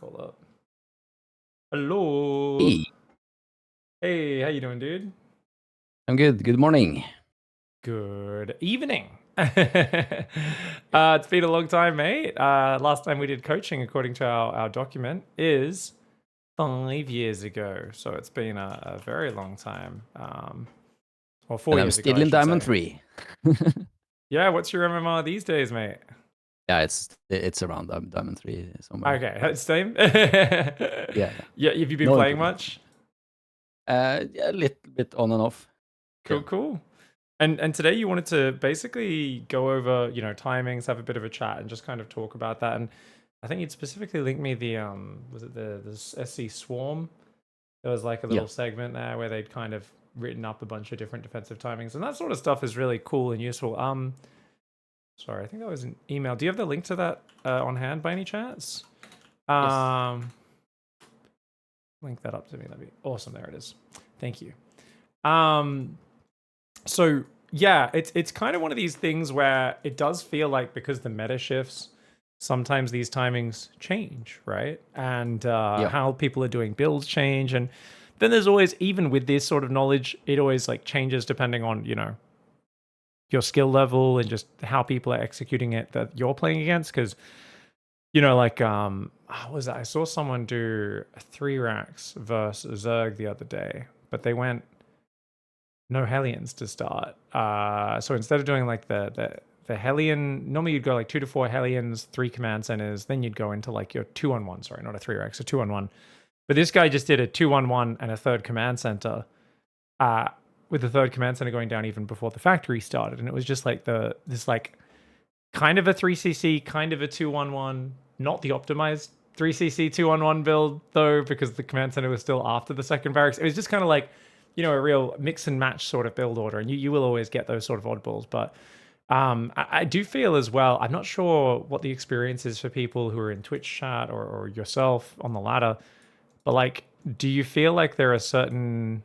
call up. Hello. Hey, Hey, how you doing, dude? I'm good. Good morning. Good evening. It's been a long time, mate. Last time we did coaching, according to our document, is 5 years ago. So it's been a very long time. Or four And I'm years ago, still I in should Diamond say. 3. Yeah, what's your MMR these days, mate? Yeah, it's around Diamond 3 somewhere. Okay, same. Yeah. Yeah, have you been No playing improvement. much? Yeah, a little bit on and off. Cool, Yeah. cool. And today you wanted to basically go over, timings, have a bit of a chat, and just kind of talk about that. And I think you'd specifically linked me the was it the SC Swarm? There was like a Yeah. little segment there where they'd kind of written up a bunch of different defensive timings, and that sort of stuff is really cool and useful. Sorry, I think that was an email. Do you have the link to that on hand by any chance? Yes. Link that up to me. That'd be awesome. There it is. Thank you. Um, So yeah, it's kind of one of these things where it does feel like because the meta shifts, sometimes these timings change, right? And Yeah. how people are doing builds change, and then there's always, even with this sort of knowledge, it always like changes depending on your skill level and just how people are executing it that you're playing against. Because like what was that? I saw someone do 3 racks versus Zerg the other day, but they went no Hellions to start. So instead of doing like the Hellion, normally you'd go like 2 to 4 Hellions, 3 command centers, then you'd go into like your 2-on-1. Sorry, not a 3 rack, so 2-on-1. But this guy just did a 2-on-1 and a third command center. With the third command center going down even before the factory started, and it was just like this like kind of a 3cc, kind of a 2-on-1, not the optimized 3cc 2-on-1 build though, because the command center was still after the second barracks. It was just kind of like a real mix and match sort of build order, and you will always get those sort of oddballs. But I do feel as well, I'm not sure what the experience is for people who are in Twitch chat or yourself on the ladder, but like, do you feel like there are certain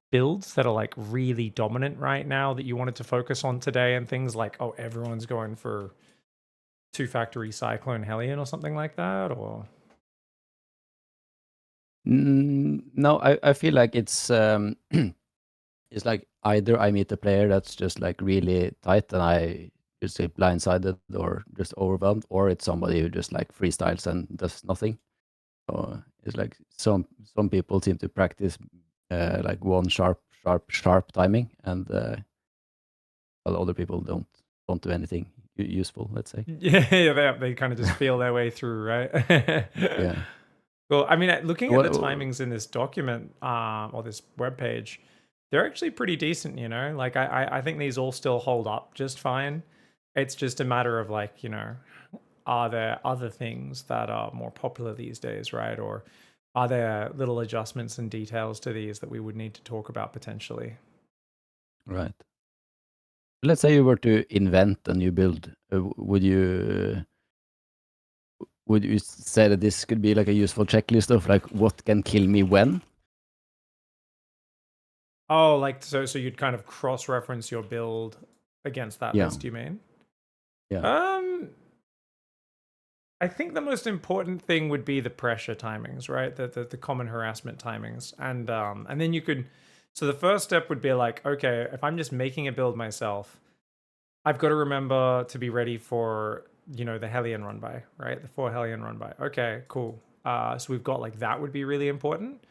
builds that are like really dominant right now that you wanted to focus on today, and things like, oh, everyone's going for 2 factory Cyclone Hellion or something like that? Or No, I feel like it's it's like either I meet a player that's just like really tight and I just say blindsided or just overwhelmed, or it's somebody who just like freestyles and does nothing. So it's like some people seem to practice like one sharp timing, and while other people don't do anything useful. Let's say. yeah, they kind of just feel their way through, right? Yeah. Well, I mean, looking at What? the timings in this document or this web page, they're actually pretty decent. Like I think these all still hold up just fine. It's just a matter of like, are there other things that are more popular these days, right? Or are there little adjustments and details to these that we would need to talk about potentially? Right. Let's say you were to invent a new build. Would you say that this could be like a useful checklist of like what can kill me when? Oh, like so you'd kind of cross-reference your build against that Yeah. list, you mean? Yeah. Um, I think the most important thing would be the pressure timings, right? The common harassment timings, and then you could. So the first step would be like, okay, if I'm just making a build myself, I've got to remember to be ready for the Hellion run by, right? The 4 Hellion run by. Okay, cool. So we've got like that would be really important.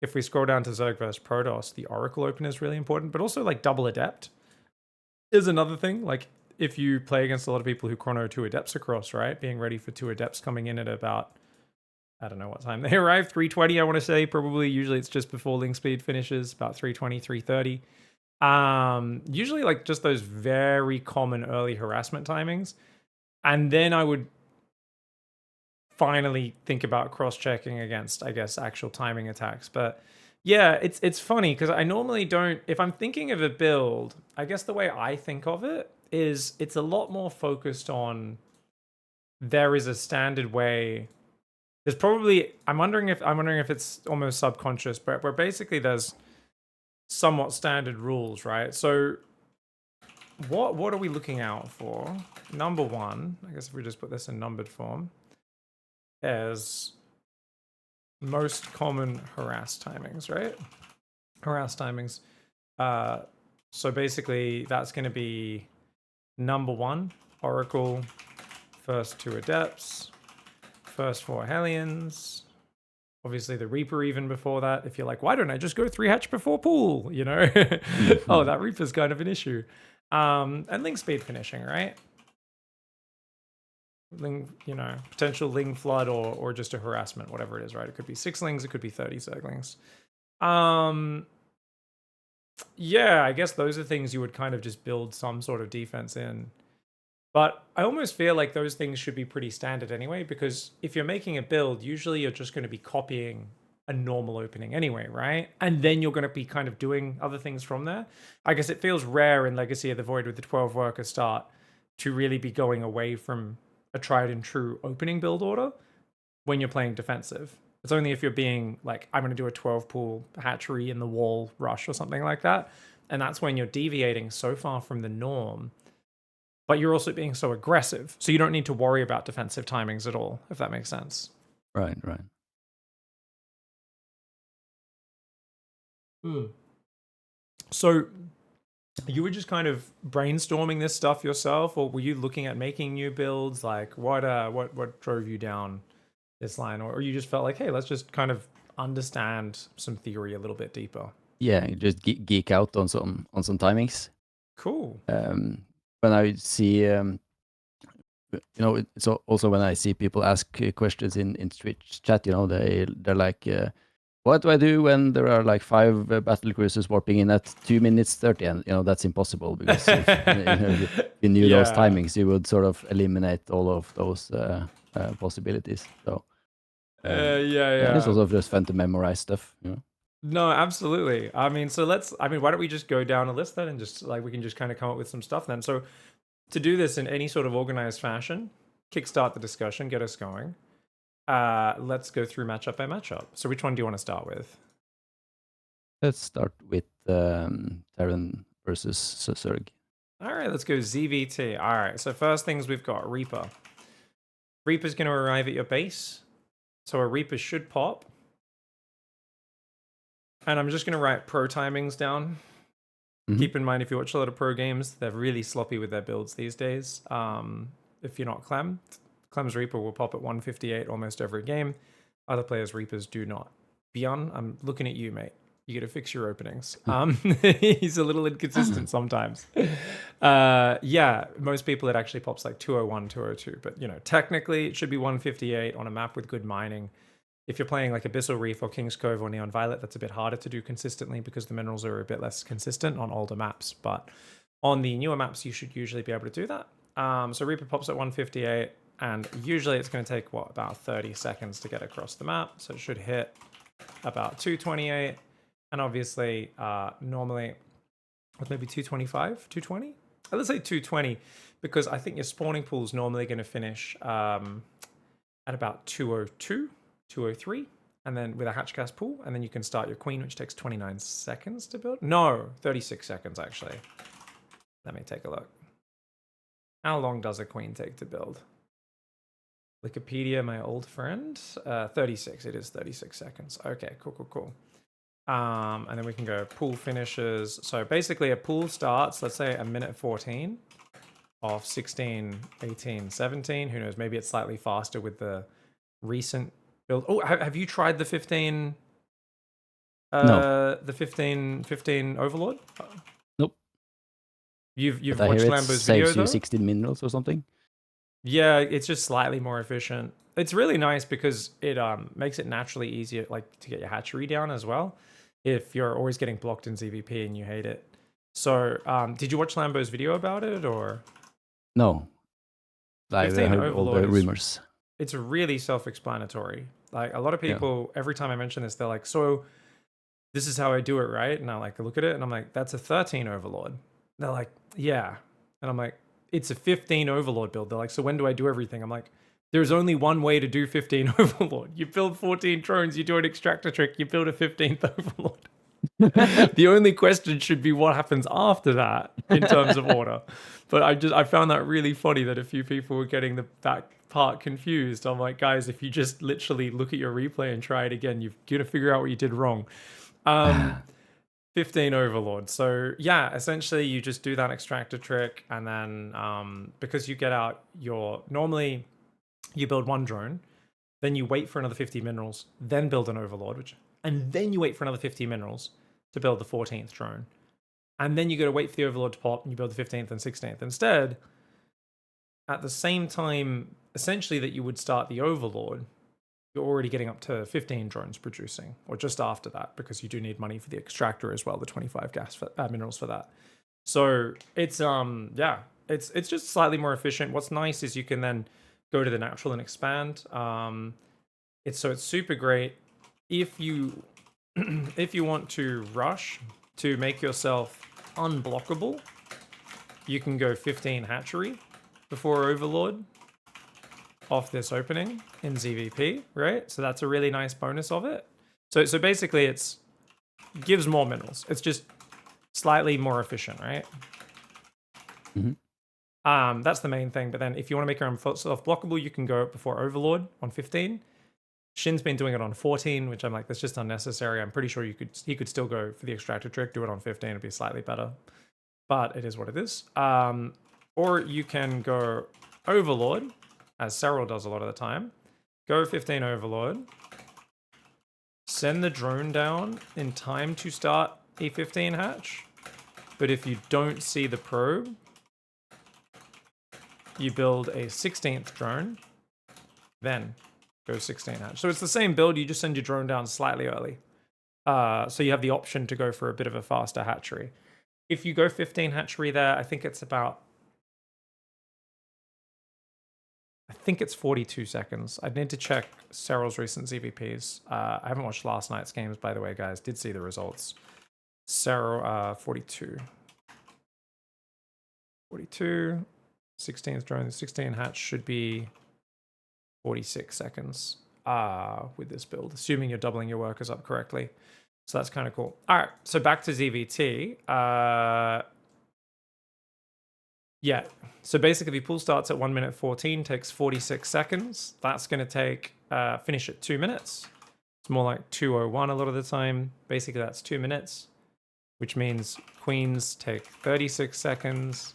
If we scroll down to Zerg versus Protoss, the Oracle open is really important, but also like double adept is another thing. Like if you play against a lot of people who chrono 2 adepts across, right? Being ready for 2 adepts coming in at about, I don't know what time they arrive, 3:20, I want to say, probably. Usually it's just before link speed finishes, about 3:20, 3:30. Usually like just those very common early harassment timings. And then I would finally think about cross-checking against, I guess, actual timing attacks. But yeah, it's funny because I normally don't. If I'm thinking of a build, I guess the way I think of it is it's a lot more focused on there is a standard way. There's probably I'm wondering if it's almost subconscious, but where basically there's somewhat standard rules, right? So what are we looking out for? Number one, I guess if we just put this in numbered form, is most common harass timings, right? Harass timings. So basically, that's going to be number 1, Oracle, first 2 Adepts, first 4 Hellions, obviously the Reaper even before that. If you're like, why don't I just go 3 hatch before pool? You know, oh, that Reaper's kind of an issue. And Ling speed finishing, right? Ling, you know, potential Ling flood or just a harassment, whatever it is, right? It could be 6 Lings, it could be 30 Zerglings. Yeah, I guess those are things you would kind of just build some sort of defense in. But I almost feel like those things should be pretty standard anyway, because if you're making a build, usually you're just going to be copying a normal opening anyway, right? And then you're going to be kind of doing other things from there. I guess it feels rare in Legacy of the Void with the 12 worker start to really be going away from a tried and true opening build order when you're playing defensive. It's only if you're being like, I'm going to do a 12 pool hatchery in the wall rush or something like that. And that's when you're deviating so far from the norm, but you're also being so aggressive. So you don't need to worry about defensive timings at all, if that makes sense. Right. So you were just kind of brainstorming this stuff yourself, or were you looking at making new builds? Like what drove you down this line? Or you just felt like, hey, let's just kind of understand some theory a little bit deeper? Yeah, just geek out on some timings. Cool. When I see, you know, it's also when I see people ask questions in Twitch chat, you know, they're like, what do I do when there are like 5 battle cruisers warping in at 2 minutes 30? And you know that's impossible because if you knew those timings, you would sort of eliminate all of those possibilities. So yeah. it's also just fun to memorize stuff, you know. No, absolutely. I mean, why don't we just go down a list then and just like we can just kind of come up with some stuff then. So to do this in any sort of organized fashion, kickstart the discussion, get us going. Let's go through matchup by matchup. So which one do you want to start with? Let's start with Terran versus Zerg. All right, let's go ZVT. All right, so first things we've got Reaper. Reaper's going to arrive at your base. So a Reaper should pop. And I'm just going to write pro timings down. Mm-hmm. Keep in mind, if you watch a lot of pro games, they're really sloppy with their builds these days. If you're not Clem's Reaper will pop at 158 almost every game. Other players' Reapers do not. Bjorn, I'm looking at you, mate. You got to fix your openings. He's a little inconsistent sometimes. Yeah, most people it actually pops like 201, 202. But, you know, technically it should be 158 on a map with good mining. If you're playing like Abyssal Reef or King's Cove or Neon Violet, that's a bit harder to do consistently because the minerals are a bit less consistent on older maps. But on the newer maps, you should usually be able to do that. So Reaper pops at 158, and usually it's going to take, about 30 seconds to get across the map. So it should hit about 228. And obviously, normally, maybe 225, 220? Let's say 220, because I think your spawning pool is normally going to finish at about 202. 203, and then with a hatchcast pool, and then you can start your queen, which takes 29 seconds to build. No, 36 seconds actually. Let me take a look. How long does a queen take to build? Wikipedia, my old friend. 36. It is 36 seconds. Okay, cool. And then we can go pool finishes. So basically a pool starts, let's say a minute 14 of 16, 18, 17. Who knows? Maybe it's slightly faster with the recent build. Oh, have you tried the 15? No. The 15 Overlord? Nope. You've watched Lambo's video, saves you though? 16 minerals or something? Yeah, it's just slightly more efficient. It's really nice because it makes it naturally easier, like to get your hatchery down as well. If you're always getting blocked in ZVP and you hate it. So, did you watch Lambo's video about it or? No. I've heard all the rumors. It's really self-explanatory. Like a lot of people, every time I mention this, they're like, so this is how I do it, right? And I like look at it and I'm like, that's a 13 Overlord. They're like, yeah. And I'm like, it's a 15 Overlord build. They're like, so when do I do everything? I'm like, there's only one way to do 15 Overlord. You build 14 drones, you do an extractor trick, you build a 15th Overlord. The only question should be what happens after that in terms of order. But I found that really funny that a few people were getting that part confused. I'm like, guys, if you just literally look at your replay and try it again, you're gonna figure out what you did wrong. 15 Overlord. So yeah, essentially you just do that extractor trick, and then because you get out normally you build one drone, then you wait for another 50 minerals, then build an Overlord, and then you wait for another 50 minerals to build the 14th drone. And then you got to wait for the Overlord to pop, and you build the 15th and 16th. Instead, at the same time, essentially, that you would start the Overlord, you're already getting up to 15 drones producing, or just after that, because you do need money for the extractor as well, the 25 minerals for that. So it's it's just slightly more efficient. What's nice is you can then go to the natural and expand. It's super great if you if you want to rush to make yourself unblockable. You can go 15 hatchery before Overlord off this opening in ZVP, right? So that's a really nice bonus of it. So basically it's gives more minerals. It's just slightly more efficient, right? That's the main thing. But then if you want to make your own self blockable, you can go before Overlord on 15. Shin's been doing it on 14, which I'm like, that's just unnecessary. I'm pretty sure he could still go for the extractor trick, do it on 15, it'd be slightly better. But it is what it is. Or you can go Overlord, as Serral does a lot of the time. Go 15 Overlord. Send the drone down in time to start a 15 hatch. But if you don't see the probe, you build a 16th drone, then go 16 hatch. So it's the same build, you just send your drone down slightly early. So you have the option to go for a bit of a faster hatchery. If you go 15 hatchery there, I think it's 42 seconds. I'd need to check Serral's recent ZVPs. I haven't watched last night's games, by the way, guys. Did see the results. Serral, 42. 42. 16th drone. The 16 hatch should be 46 seconds with this build, assuming you're doubling your workers up correctly. So that's kind of cool. All right, so back to ZVT. Yeah, so basically pool starts at 1 minute 14, takes 46 seconds. That's going to take, finish at 2 minutes. It's more like 2:01 a lot of the time. Basically, that's 2 minutes, which means queens take 36 seconds,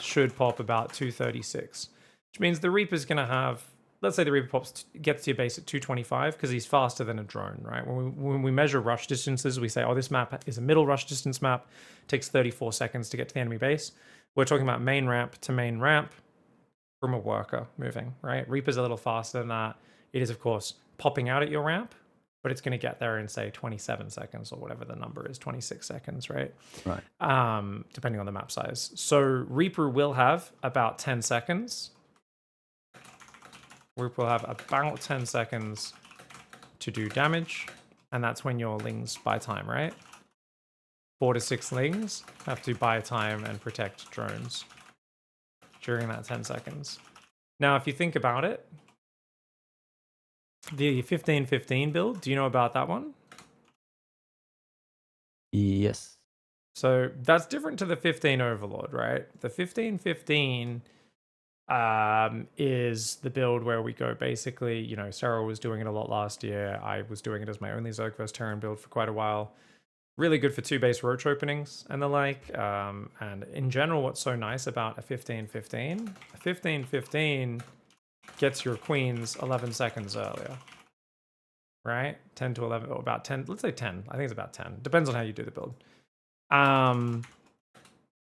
should pop about 2:36, which means the Reaper's going to have, let's say the Reaper gets to your base at 225 because he's faster than a drone, right? When we measure rush distances, we say, oh, this map is a middle rush distance map, takes 34 seconds to get to the enemy base. We're talking about main ramp to main ramp from a worker moving, right? Reaper's a little faster than that. It is, of course, popping out at your ramp, but it's going to get there in, say, 27 seconds or whatever the number is, 26 seconds, right? Right. Depending on the map size. So Reaper will have about 10 seconds. Reaper will have about 10 seconds to do damage, and that's when your lings buy time, right? 4 to 6 lings have to buy time and protect drones during that 10 seconds. Now, if you think about it, the 15-15 build, do you know about that one? Yes. So that's different to the 15 Overlord, right? The 15-15 is the build where we go basically, you know, Sarah was doing it a lot last year. I was doing it as my only Zerg vs Terran build for quite a while. Really good for 2 base roach openings and the like. And in general, what's so nice about a 15-15? A 15-15 gets your queens 11 seconds earlier, right? 10 to 11, or about 10, let's say 10. I think it's about 10. Depends on how you do the build.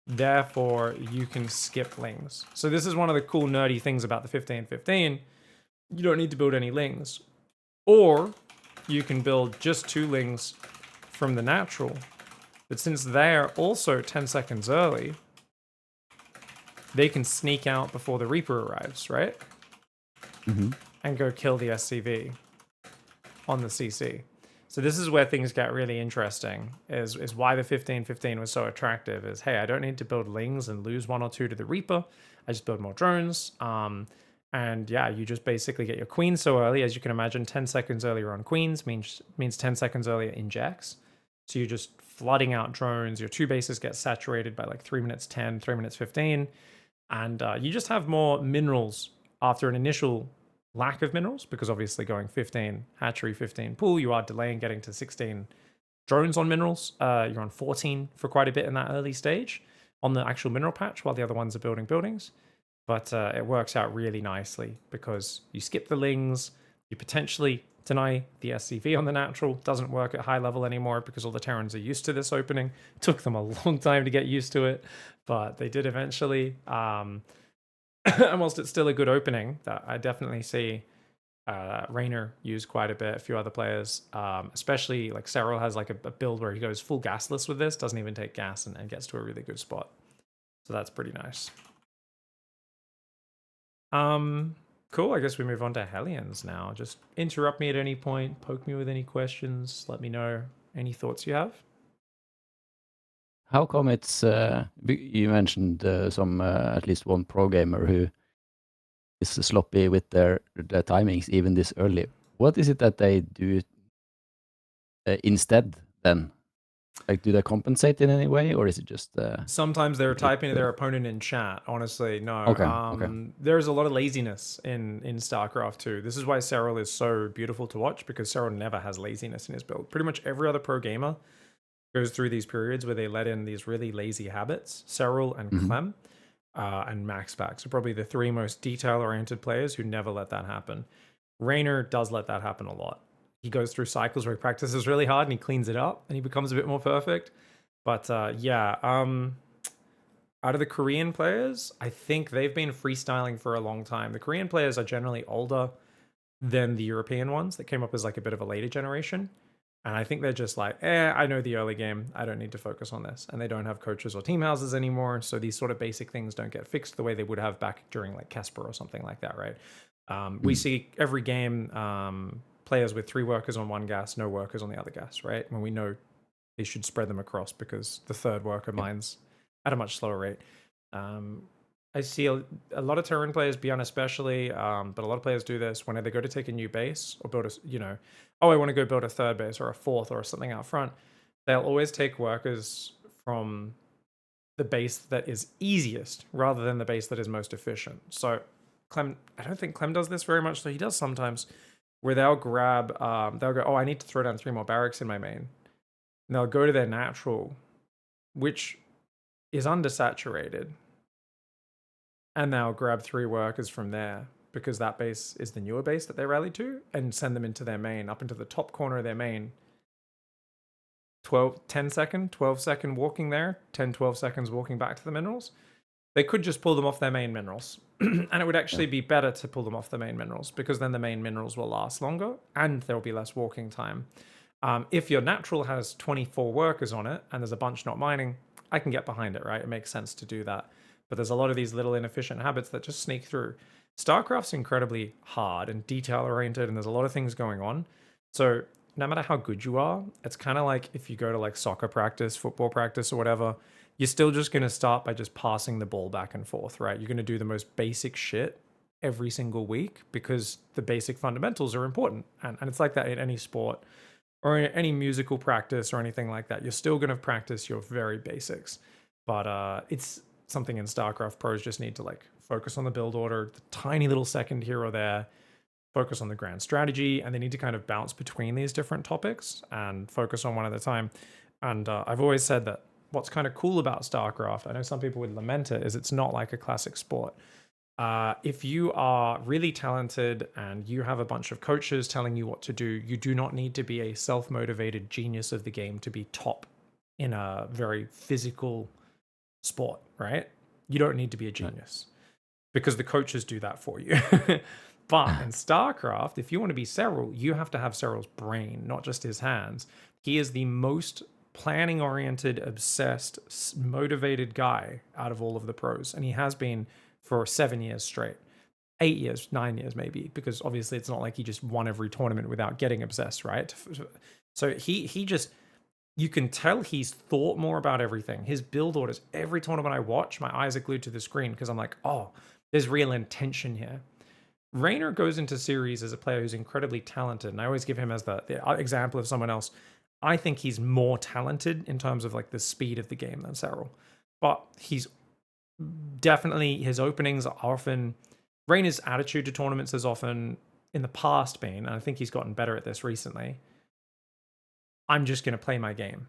Therefore, you can skip lings. So this is one of the cool nerdy things about the 15-15. You don't need to build any lings. Or you can build just 2 lings from the natural. But since they're also 10 seconds early, they can sneak out before the Reaper arrives, right? Mm-hmm. And go kill the SCV on the CC. So this is where things get really interesting, is why the 15-15 was so attractive, is, hey, I don't need to build lings and lose 1 or 2 to the Reaper. I just build more drones. And yeah, you just basically get your queens so early. As you can imagine, 10 seconds earlier on queens means 10 seconds earlier in jacks. So you're just flooding out drones. Your 2 bases get saturated by like 3 minutes 10, 3 minutes 15. And you just have more minerals after an initial lack of minerals, because obviously going 15 hatchery, 15 pool, you are delaying getting to 16 drones on minerals. You're on 14 for quite a bit in that early stage on the actual mineral patch, while the other ones are building buildings. But it works out really nicely because you skip the lings, you potentially deny the SCV on the natural. Doesn't work at high level anymore because all the Terrans are used to this opening. Took them a long time to get used to it, but they did eventually. And whilst it's still a good opening, that I definitely see Raynor use quite a bit. A few other players, especially like Cyril has like a build where he goes full gasless with this, doesn't even take gas and gets to a really good spot. So that's pretty nice. Cool. I guess we move on to Hellions now. Just interrupt me at any point, poke me with any questions, let me know any thoughts you have. How come it's you mentioned some at least one pro gamer who is sloppy with their timings even this early. What is it that they do instead then? Like, do they compensate in any way, or is it just Sometimes they're typing to their opponent in chat. Honestly, no. Okay. There's a lot of laziness in StarCraft too. This is why Cyril is so beautiful to watch, because Cyril never has laziness in his build. Pretty much every other pro gamer goes through these periods where they let in these really lazy habits. Cyril and Clem and MaxPax are probably the three most detail-oriented players who never let that happen. Raynor does let that happen a lot. He goes through cycles where he practices really hard and he cleans it up and he becomes a bit more perfect. But out of the Korean players, I think they've been freestyling for a long time. The Korean players are generally older than the European ones that came up as like a bit of a later generation. And I think they're just like, I know the early game. I don't need to focus on this. And they don't have coaches or team houses anymore. So these sort of basic things don't get fixed the way they would have back during like Casper or something like that, right? We see every game players with 3 workers on one gas, no workers on the other gas, right? When we know they should spread them across because the third worker mines at a much slower rate. I see a lot of Terran players, Beyond especially, but a lot of players do this when they go to take a new base or build I want to go build a third base or a fourth or something out front. They'll always take workers from the base that is easiest rather than the base that is most efficient. So Clem, I don't think Clem does this very much, so he does sometimes, where they'll grab, they'll go, I need to throw down 3 more barracks in my main. And they'll go to their natural, which is undersaturated, and they'll grab 3 workers from there because that base is the newer base that they rally to, and send them into their main, up into the top corner of their main. 12 second walking there, 10, 12 seconds walking back to the minerals. They could just pull them off their main minerals. And it would actually be better to pull them off the main minerals, because then the main minerals will last longer and there'll be less walking time. If your natural has 24 workers on it and there's a bunch not mining, I can get behind it, right? It makes sense to do that. But there's a lot of these little inefficient habits that just sneak through. StarCraft's incredibly hard and detail-oriented, and there's a lot of things going on. So no matter how good you are, it's kind of like if you go to like soccer practice, football practice, or whatever, you're still just going to start by just passing the ball back and forth, right? You're going to do the most basic shit every single week because the basic fundamentals are important. And it's like that in any sport or in any musical practice or anything like that. You're still going to practice your very basics. But it's something in StarCraft pros just need to like focus on the build order, the tiny little second here or there, focus on the grand strategy, and they need to kind of bounce between these different topics and focus on one at a time. And I've always said that what's kind of cool about StarCraft, I know some people would lament it, is it's not like a classic sport. If you are really talented and you have a bunch of coaches telling you what to do, you do not need to be a self-motivated genius of the game to be top in a very physical sport, right? You don't need to be a genius because the coaches do that for you. But in StarCraft, if you want to be Cyril, you have to have Cyril's brain, not just his hands. He is the most planning-oriented, obsessed, motivated guy out of all of the pros, and he has been for 7 years straight. 8 years, 9 years maybe, because obviously it's not like he just won every tournament without getting obsessed, right? So he just, you can tell he's thought more about everything. His build orders, every tournament I watch, my eyes are glued to the screen because I'm like, oh, there's real intention here. Raynor goes into series as a player who's incredibly talented, and I always give him as the example of someone else. I think he's more talented in terms of like the speed of the game than Cyril, but he's definitely, his openings are often Rayner's attitude to tournaments has often, in the past, been, and I think he's gotten better at this recently, I'm just going to play my game,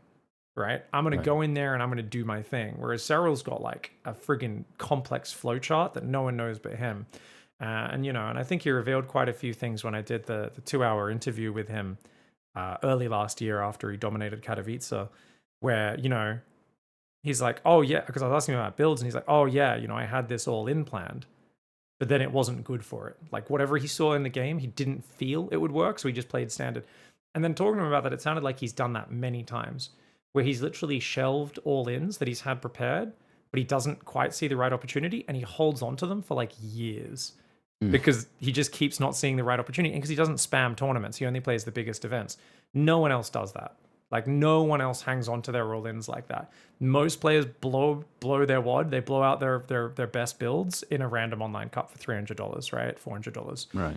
right? I'm going to go in there and I'm going to do my thing. Whereas Cyril's got like a friggin' complex flowchart that no one knows but him. And, you know, and I think he revealed quite a few things when I did the 2-hour interview with him early last year after he dominated Katowice, where, you know, he's like, oh, yeah, because I was asking him about builds and he's like, oh, yeah, you know, I had this all in planned, but then it wasn't good for it. Like whatever he saw in the game, he didn't feel it would work, so he just played standard. And then talking to him about that, it sounded like he's done that many times, where he's literally shelved all-ins that he's had prepared, but he doesn't quite see the right opportunity, and he holds on to them for like years because he just keeps not seeing the right opportunity. And because he doesn't spam tournaments, he only plays the biggest events. No one else does that. Like no one else hangs on to their all-ins like that. Most players blow their wad. They blow out their best builds in a random online cup for $300, right? $400. Right.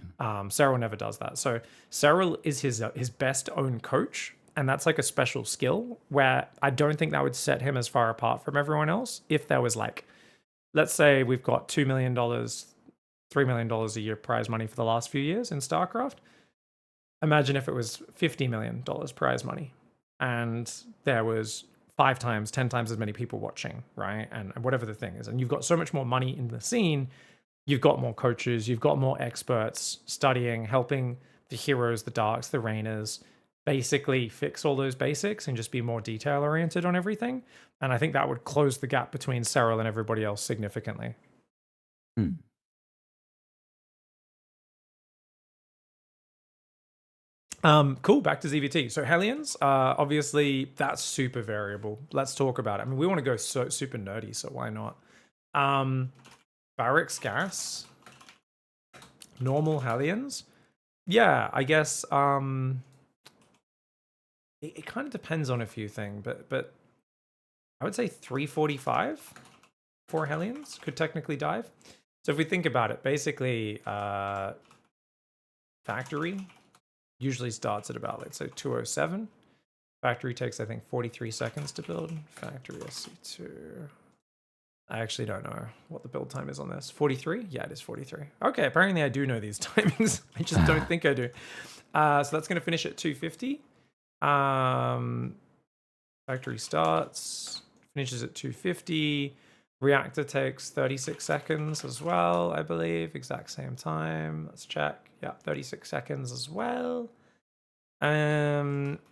Cyril never does that. So Cyril is his best own coach, and that's like a special skill where I don't think that would set him as far apart from everyone else. If there was like, let's say we've got $2 million, $3 million a year prize money for the last few years in StarCraft. Imagine if it was $50 million prize money, and there was 5 times, 10 times as many people watching, right? And whatever the thing is. And you've got so much more money in the scene. You've got more coaches, you've got more experts studying, helping the heroes, the darks, the rainers, basically fix all those basics and just be more detail oriented on everything. And I think that would close the gap between Cyril and everybody else significantly. Cool. Back to ZVT. So Hellions, obviously that's super variable. Let's talk about it. I mean, we want to go super nerdy, so why not? Barracks gas, normal Hellions. Yeah, I guess it kind of depends on a few things, but I would say 345 for Hellions could technically dive. So if we think about it, basically factory usually starts at about, let's say, 207. Factory takes, I think, 43 seconds to build. Factory SC2. I actually don't know what the build time is on this. 43? Yeah, it is 43. Okay, apparently I do know these timings. I just don't think I do. So that's going to finish at 250. Factory starts, finishes at 250. Reactor takes 36 seconds as well, I believe. Exact same time. Let's check. Yeah, 36 seconds as well.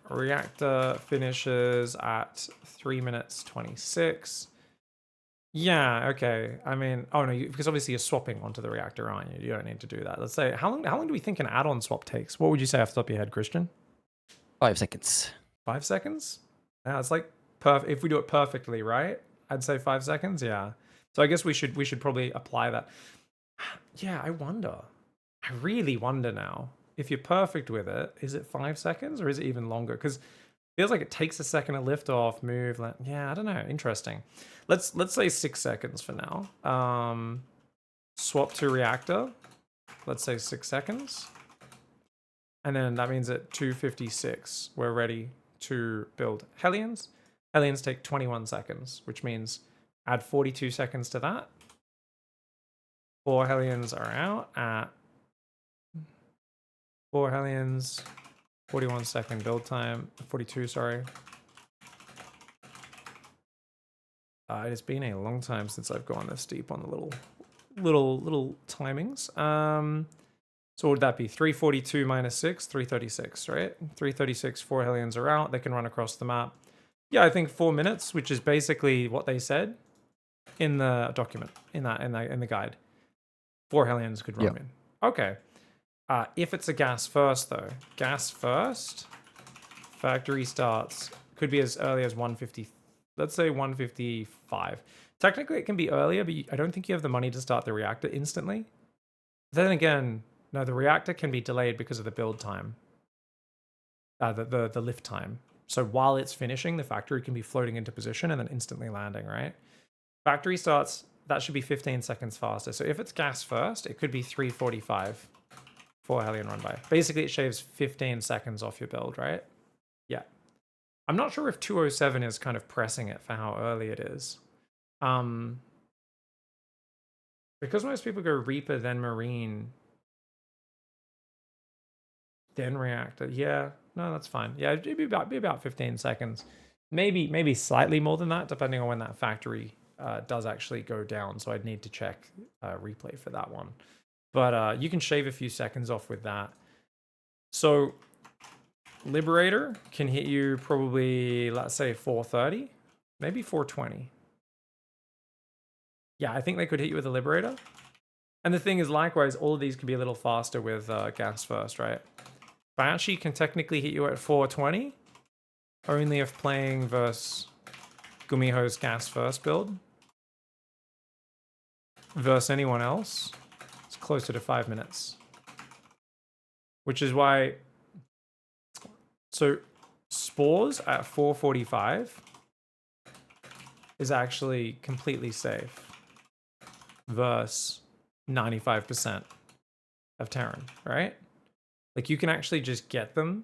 Reactor finishes at 3 minutes 26. Yeah, okay. I mean, oh no, because obviously you're swapping onto the reactor, aren't you? You don't need to do that. Let's say, how long do we think an add-on swap takes? What would you say off the top of your head, Christian? 5 seconds. 5 seconds? Yeah, it's like perfect. If we do it perfectly, right? I'd say 5 seconds. Yeah. So I guess we should probably apply that. Yeah, I wonder. I really wonder now. If you're perfect with it, is it 5 seconds or is it even longer? Because it feels like it takes a second to lift off, move. Like, yeah, I don't know. Interesting. Let's say 6 seconds for now. Swap to reactor. Let's say 6 seconds. And then that means at 256, we're ready to build Hellions. Hellions take 21 seconds, which means add 42 seconds to that. 4 Hellions are out at 4 Hellions, 41 second build time, 42, sorry. It has been a long time since I've gone this deep on the little timings. So what would that be? 342 minus 6, 336, right? 336, 4 Hellions are out. They can run across the map. Yeah, I think 4 minutes, which is basically what they said in the document, in the guide. 4 Hellions could run in. Okay. If it's a gas first, though, gas first, factory starts, could be as early as 150. Let's say 155. Technically, it can be earlier, but I don't think you have the money to start the reactor instantly. Then again, no, the reactor can be delayed because of the build time, the lift time. So while it's finishing, the factory can be floating into position and then instantly landing, right? Factory starts, that should be 15 seconds faster. So if it's gas first, it could be 345 for Hellion run by. Basically, it shaves 15 seconds off your build, right? Yeah. I'm not sure if 207 is kind of pressing it for how early it is. Because most people go Reaper, then Marine, then Reactor. Yeah, no, that's fine. Yeah, it'd be about 15 seconds. Maybe slightly more than that, depending on when that factory does actually go down. So I'd need to check replay for that one. But you can shave a few seconds off with that. So Liberator can hit you probably, let's say 430, maybe 420. Yeah, I think they could hit you with a Liberator. And the thing is, likewise, all of these can be a little faster with gas first, right? Banshee can technically hit you at 420, only if playing versus Gumiho's gas first build. Versus anyone else, it's closer to 5 minutes. Which is why... So, Spores at 445 is actually completely safe. Versus 95% of Terran, right? Like, you can actually just get them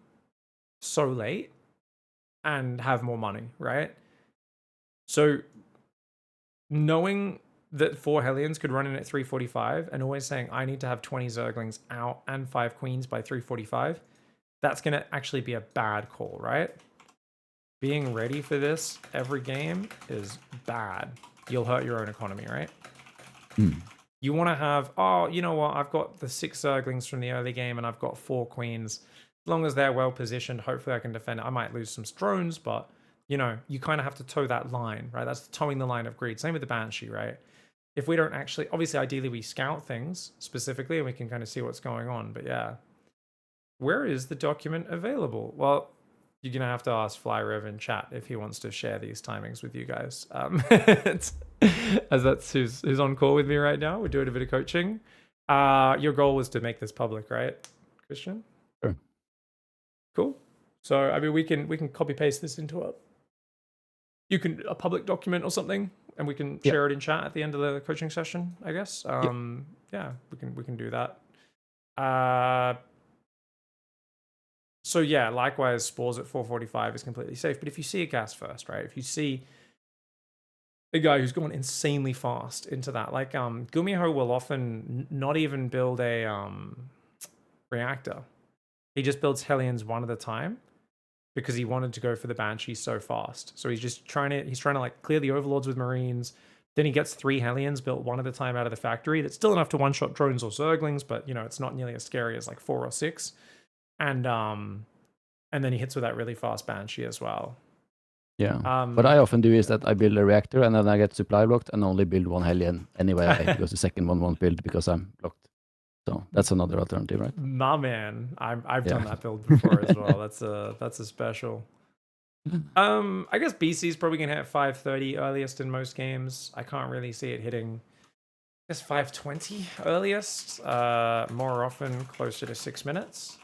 so late and have more money, right? So, knowing that 4 Hellions could run in at 345 and always saying, I need to have 20 Zerglings out and 5 Queens by 345, that's going to actually be a bad call, right? Being ready for this every game is bad. You'll hurt your own economy, right? You want to have, oh, you know what? I've got the 6 Zerglings from the early game and I've got 4 Queens. As long as they're well positioned, hopefully I can defend it. I might lose some drones, but, you know, you kind of have to toe that line, right? That's towing the line of greed. Same with the Banshee, right? If we don't actually, obviously, ideally, we scout things specifically and we can kind of see what's going on. But yeah, where is the document available? Well, you're going to have to ask Flyrev in chat if he wants to share these timings with you guys. As that's who's on call with me right now. We're doing a bit of coaching. Your goal was to make this public, right, Christian? Sure. Cool. So, I mean, we can copy paste this into a public document or something, and we can share it in chat at the end of the coaching session, I guess. Yeah, we can do that. So yeah, likewise, Spores at 445 is completely safe. But if you see a gas first, right? If you see a guy who's gone insanely fast into that, like Gumiho will often not even build a reactor. He just builds Hellions one at a time because he wanted to go for the Banshee so fast. So he's trying to like clear the Overlords with Marines. Then he gets 3 Hellions built one at a time out of the factory. That's still enough to one-shot drones or Zerglings, but you know, it's not nearly as scary as like 4 or 6. And then he hits with that really fast Banshee as well. Yeah. What I often do is that I build a reactor and then I get supply blocked and only build 1 Hellion anyway because the second one won't build because I'm blocked. So that's another alternative, right? My man, I've done that build before as well. That's a special. I guess BC is probably gonna hit 530 earliest in most games. I can't really see it hitting. I guess 520 earliest. More often closer to 6 minutes.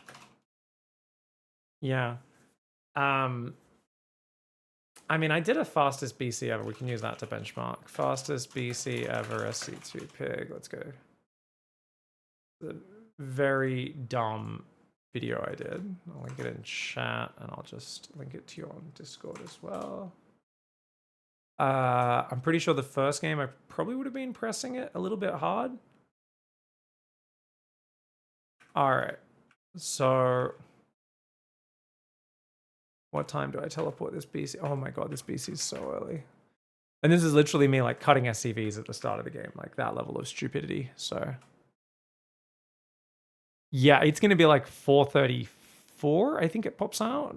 Yeah. I mean, I did a fastest BC ever. We can use that to benchmark. Fastest BC ever SC2 pig. Let's go. The very dumb video I did. I'll link it in chat and I'll just link it to you on Discord as well. I'm pretty sure the first game I probably would have been pressing it a little bit hard. All right. So what time do I teleport this BC? Oh my god, this BC is so early. And this is literally me like cutting SCVs at the start of the game, like that level of stupidity. So yeah, it's going to be like 434, I think it pops out.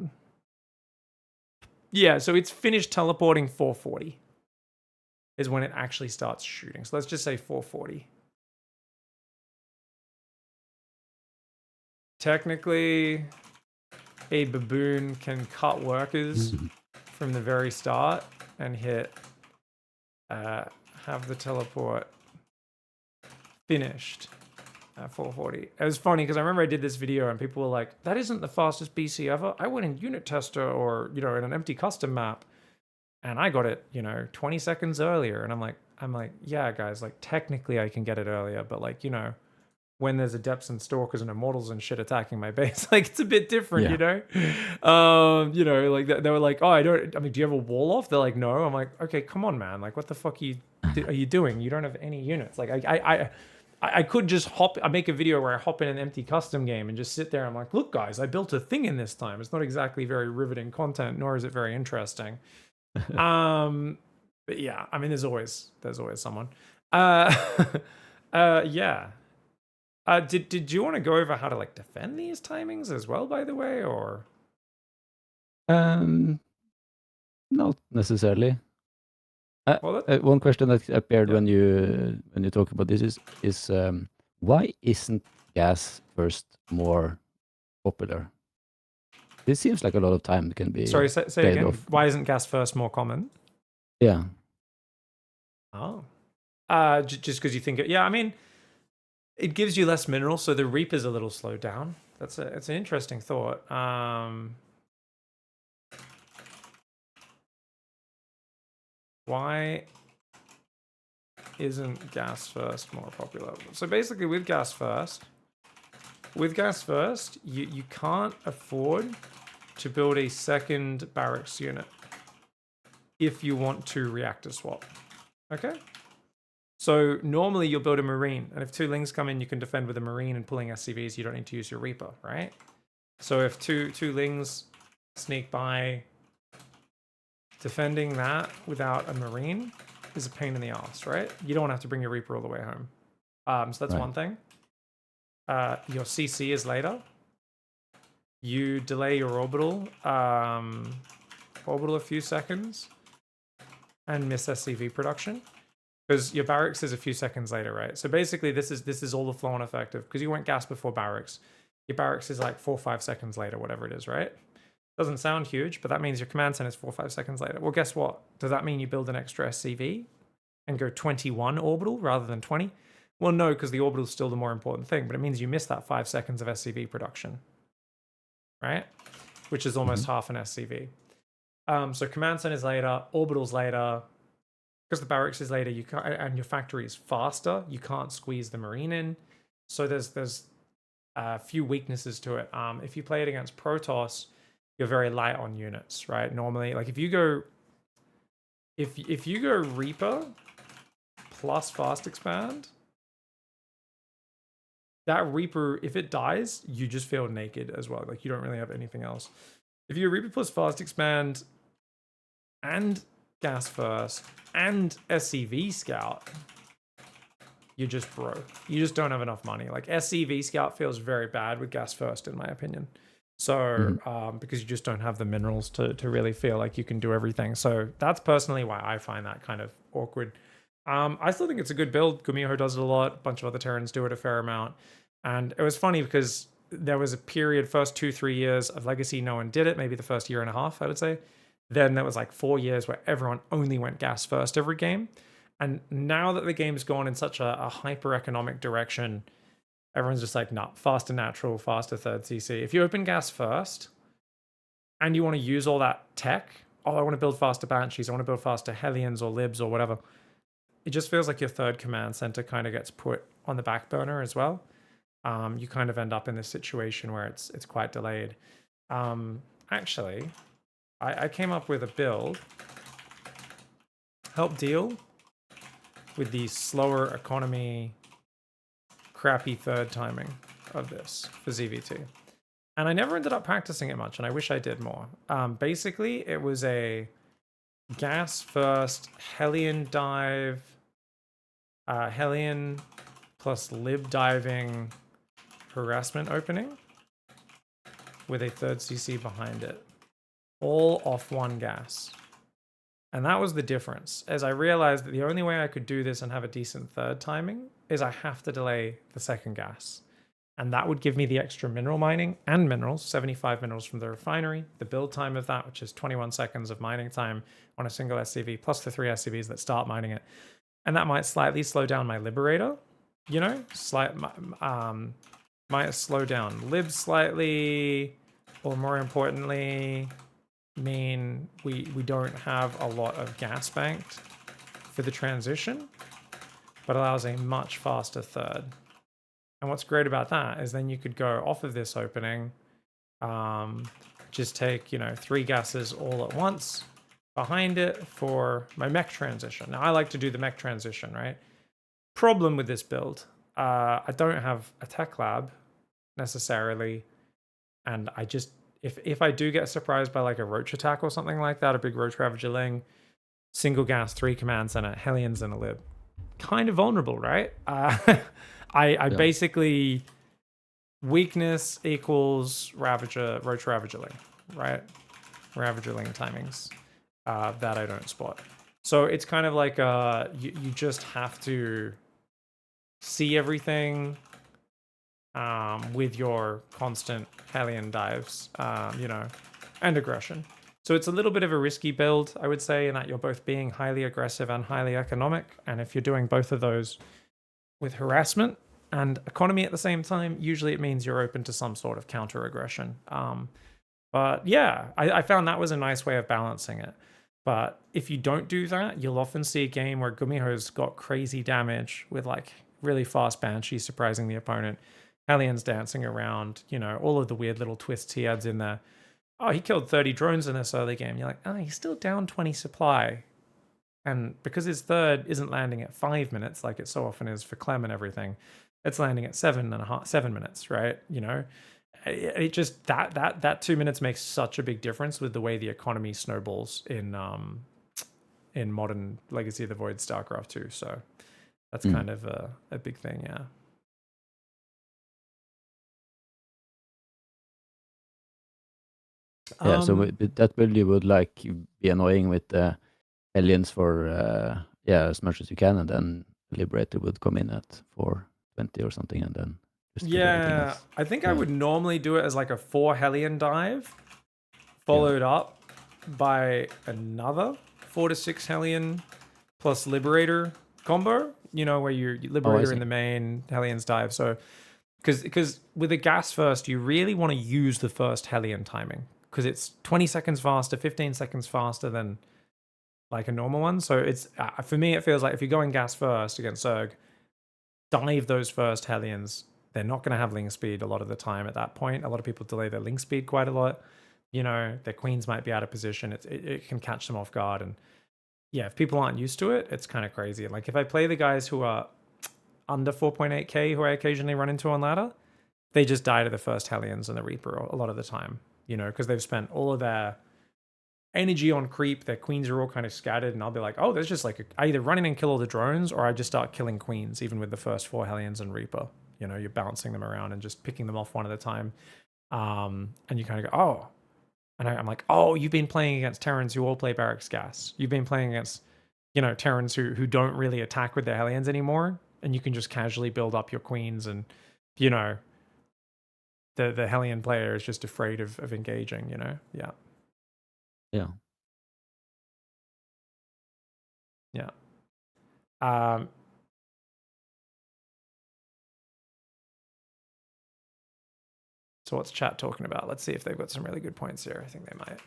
Yeah, so it's finished teleporting 440 is when it actually starts shooting. So let's just say 440. Technically, a baboon can cut workers from the very start and hit, have the teleport finished at 440. It was funny because I remember I did this video and people were like, that isn't the fastest BC ever. I went in unit tester or, you know, in an empty custom map and I got it, you know, 20 seconds earlier. And I'm like, yeah, guys, like technically I can get it earlier, but like, you know, when there's adepts and stalkers and immortals and shit attacking my base, like it's a bit different, you know? You know, like they were like, oh, do you have a wall off? They're like, no. I'm like, okay, come on, man. Like, what the fuck are you are you doing? You don't have any units. Like I could just I make a video where I hop in an empty custom game and just sit there. I'm like, look, guys, I built a thing in this time. It's not exactly very riveting content, nor is it very interesting. But yeah, I mean, there's always someone. Yeah. Did you want to go over how to like defend these timings as well, by the way, or? Not necessarily. Well, One question that appeared Yeah. when you talk about this is why isn't gas first more popular? This seems like a lot of time can be Sorry, say played again. off. Why isn't gas first more common? Yeah. Oh. Just because you think it. Yeah, I mean, it gives you less minerals, so the Reaper's a little slowed down. It's an interesting thought. Why isn't gas first more popular? So basically, with gas first, you can't afford to build a second barracks unit if you want to reactor swap. Okay. So normally you'll build a marine, and if 2 lings come in, you can defend with a marine and pulling SCVs. You don't need to use your Reaper, right? So if two lings sneak by, defending that without a marine is a pain in the ass, right? You don't want to have to bring your Reaper all the way home. So that's Right. one thing. Your CC is later. You delay your orbital a few seconds and miss SCV production. Because your barracks is a few seconds later, right? So basically, this is all the flow on effective. Because you went gas before barracks. Your barracks is like 4 or 5 seconds later, whatever it is, right? Doesn't sound huge, but that means your command center is 4 or 5 seconds later. Well, guess what? Does that mean you build an extra SCV and go 21 orbital rather than 20? Well, no, because the orbital is still the more important thing, but it means you miss that 5 seconds of SCV production, right? Which is almost half an SCV. So command center is later, orbital's later. Because the barracks is later, you can't, and your factory is faster, you can't squeeze the marine in. So there's a few weaknesses to it. If you play it against Protoss, you're very light on units, right? Normally, like if you go Reaper plus fast expand, that Reaper, if it dies, you just feel naked as well. Like you don't really have anything else. If you Reaper plus fast expand and gas first and SCV scout, you're just broke. You just don't have enough money. Like SCV scout feels very bad with gas first, in my opinion. So because you just don't have the minerals to really feel like you can do everything. So that's personally why I find that kind of awkward. I still think it's a good build. Gumiho does it a lot. A bunch of other Terrans do it a fair amount. And it was funny because there was a period, first 2-3 years of Legacy, no one did it. Maybe the first year and a half, I would say. Then there was like 4 years where everyone only went gas first every game. And now that the game's gone in such a hyper-economic direction, everyone's just like, nah, faster natural, faster third CC. If you open gas first and you want to use all that tech, oh, I want to build faster Banshees, I want to build faster Hellions or Libs or whatever, it just feels like your third command center kind of gets put on the back burner as well. You kind of end up in this situation where it's quite delayed. Actually, I came up with a build, help deal with the slower economy, crappy third timing of this for ZV2. And I never ended up practicing it much, and I wish I did more. Basically, it was a gas first Hellion dive, Hellion plus lib diving harassment opening with a third CC behind it, all off one gas. And that was the difference, as I realized that the only way I could do this and have a decent third timing is I have to delay the second gas. And that would give me the extra mineral mining and minerals, 75 minerals from the refinery, the build time of that, which is 21 seconds of mining time on a single SCV, plus the 3 SCVs that start mining it. And that might slightly slow down my Liberator, you know, might slow down Lib slightly, or more importantly, mean we don't have a lot of gas banked for the transition, but allows a much faster third. And what's great about that is then you could go off of this opening, just take, 3 gases all at once, behind it for my mech transition. Now I like to do the mech transition, right? Problem with this build, I don't have a tech lab necessarily, and I just if I do get surprised by like a roach attack or something like that, a big roach ravager ling, single gas, 3 command center, Hellions and a lib, kind of vulnerable, right? I basically weakness equals ravager, roach ravager ling, right? Ravager ling timings that I don't spot. So it's kind of like you just have to see everything with your constant Hellion dives, and aggression. So it's a little bit of a risky build, I would say, in that you're both being highly aggressive and highly economic. And if you're doing both of those with harassment and economy at the same time, usually it means you're open to some sort of counter aggression. But yeah, I found that was a nice way of balancing it. But if you don't do that, you'll often see a game where Gumiho's got crazy damage with like really fast Banshee surprising the opponent, Hellions dancing around, all of the weird little twists he adds in there. Oh, he killed 30 drones in this early game. You're like, oh, he's still down 20 supply. And because his third isn't landing at 5 minutes, like it so often is for Clem and everything, it's landing at 7 minutes, right? It just that 2 minutes makes such a big difference with the way the economy snowballs in modern Legacy of the Void StarCraft 2. So that's kind of a big thing, yeah. Yeah, so with that build you would like be annoying with the aliens for as much as you can, and then Liberator would come in at 420 or something, and then just kill everything else. I think I would normally do it as like a 4 Hellion dive, followed up by another 4 to 6 Hellion plus Liberator combo, where you're Liberator in the main, Hellions dive. So, because with a gas first, you really want to use the first Hellion timing, because it's 20 seconds faster, 15 seconds faster than like a normal one. So it's for me, it feels like if you're going gas first against Zerg, dive those first Hellions. They're not going to have ling speed a lot of the time at that point. A lot of people delay their ling speed quite a lot. Their queens might be out of position. It can catch them off guard. And yeah, if people aren't used to it, it's kind of crazy. Like if I play the guys who are under 4.8k, who I occasionally run into on ladder, they just die to the first Hellions and the Reaper a lot of the time, because they've spent all of their energy on creep. Their queens are all kind of scattered, and I'll be like, oh, there's just like I either run in and kill all the drones, or I just start killing queens, even with the first 4 Hellions and Reaper. You're bouncing them around and just picking them off one at a time. And you kind of go, oh. And I'm like, oh, you've been playing against Terrans who all play Barracks Gas. You've been playing against, Terrans who don't really attack with their Hellions anymore. And you can just casually build up your queens, and, the Hellion player is just afraid of engaging, Yeah. Yeah. Yeah. So what's chat talking about? Let's see if they've got some really good points here. I think they might.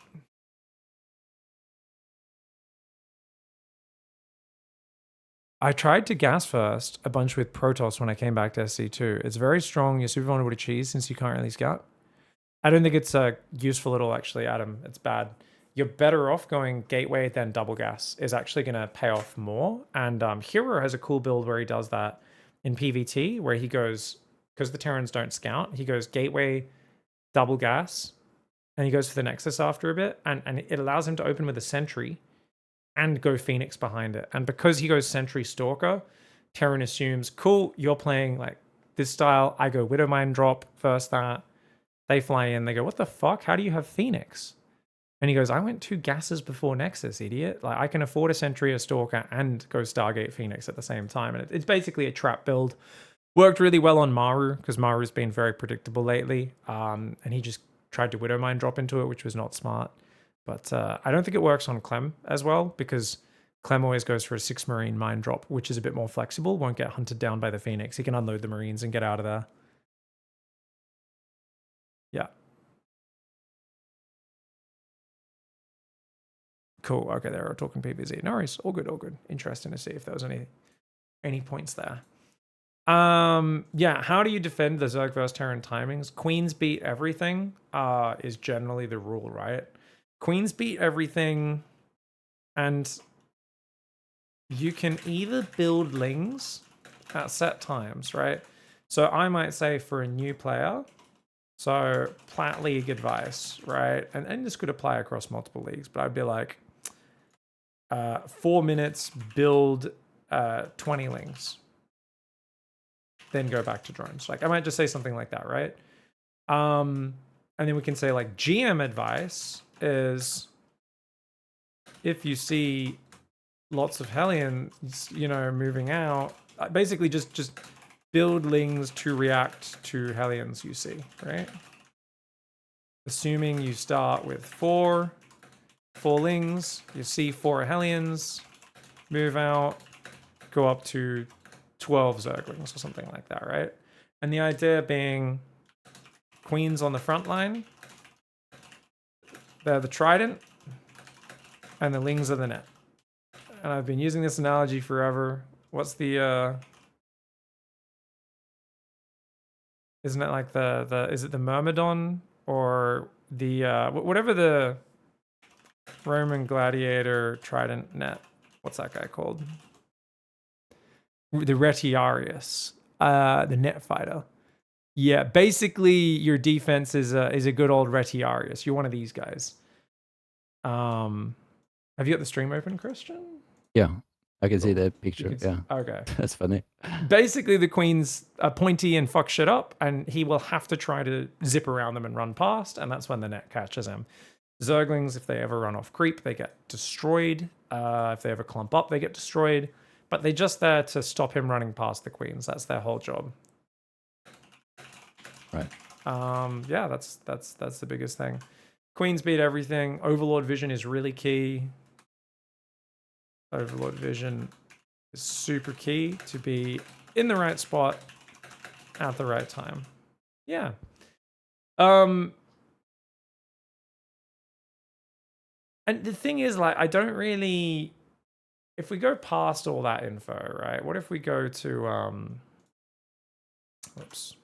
I tried to gas first a bunch with Protoss when I came back to SC2. It's very strong. You're super vulnerable to cheese since you can't really scout. I don't think it's useful at all, actually, Adam. It's bad. You're better off going Gateway than double gas is actually going to pay off more. And Hero has a cool build where he does that in PvT, where he goes, because the Terrans don't scout, he goes Gateway, double gas, and he goes for the Nexus after a bit, and it allows him to open with a Sentry and go Phoenix behind it. And because he goes Sentry Stalker, Terran assumes, cool, you're playing like this style. I go Widowmine drop first that. They fly in, they go, what the fuck? How do you have Phoenix? And he goes, I went 2 gases before Nexus, idiot. Like, I can afford a Sentry, a Stalker, and go Stargate Phoenix at the same time. And it's basically a trap build. Worked really well on Maru, because Maru's been very predictable lately. And he just tried to Widowmine drop into it, which was not smart. But I don't think it works on Clem as well, because Clem always goes for a 6 Marine mine drop, which is a bit more flexible, won't get hunted down by the Phoenix. He can unload the Marines and get out of there. Yeah. Cool. Okay, they're all talking PVZ. No worries. All good, all good. Interesting to see if there was any points there. Yeah, how do you defend the Zerg versus Terran timings? Queens beat everything is generally the rule, right? Queens beat everything And you can either build lings at set times, right? So I might say for a new player, so plat league advice, right? And this could apply across multiple leagues, but I'd be like, 4 minutes, build 20 lings, then go back to drones. Like I might just say something like that, right? And then we can say like GM advice is if you see lots of Hellions, you know, moving out, basically just build lings to react to Hellions you see, right? Assuming you start with four lings, you see 4 Hellions, move out, go up to 12 Zerglings or something like that, right? And the idea being queens on the front line, they're the trident, and the lings are the net. And I've been using this analogy forever. What's the isn't it like the is it the Myrmidon or the whatever the Roman gladiator trident net? What's that guy called? The Retiarius, the net fighter. Yeah, basically your defense is a good old Retiarius. You're one of these guys. Have you got the stream open, Christian? Yeah, I can see the picture. See, yeah, okay. That's funny. Basically, the queen's pointy and fuck shit up, and he will have to try to zip around them and run past, and that's when the net catches him. Zerglings, if they ever run off creep, they get destroyed. If they ever clump up, they get destroyed. But they're just there to stop him running past the queens. That's their whole job. Right. Yeah, that's the biggest thing. Queens beat everything. Overlord vision is really key. Overlord vision is super key to be in the right spot at the right time. Yeah. And the thing is, like, I don't really, if we go past all that info, right? What if we go to oops.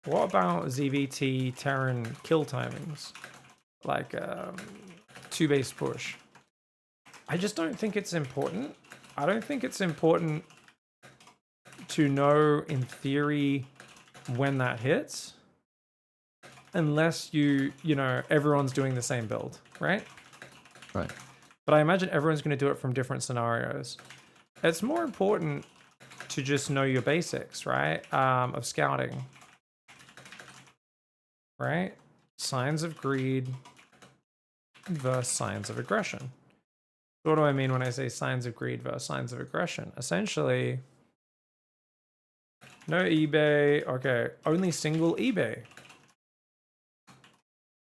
What about ZVT Terran kill timings? Like 2-base push. I just don't think it's important. I don't think it's important to know in theory when that hits, unless you know, everyone's doing the same build, right? Right. But I imagine everyone's going to do it from different scenarios. It's more important to just know your basics, right? Of scouting, right? Signs of greed versus signs of aggression. What do I mean when I say signs of greed versus signs of aggression? Essentially, no eBay. Okay, only single eBay.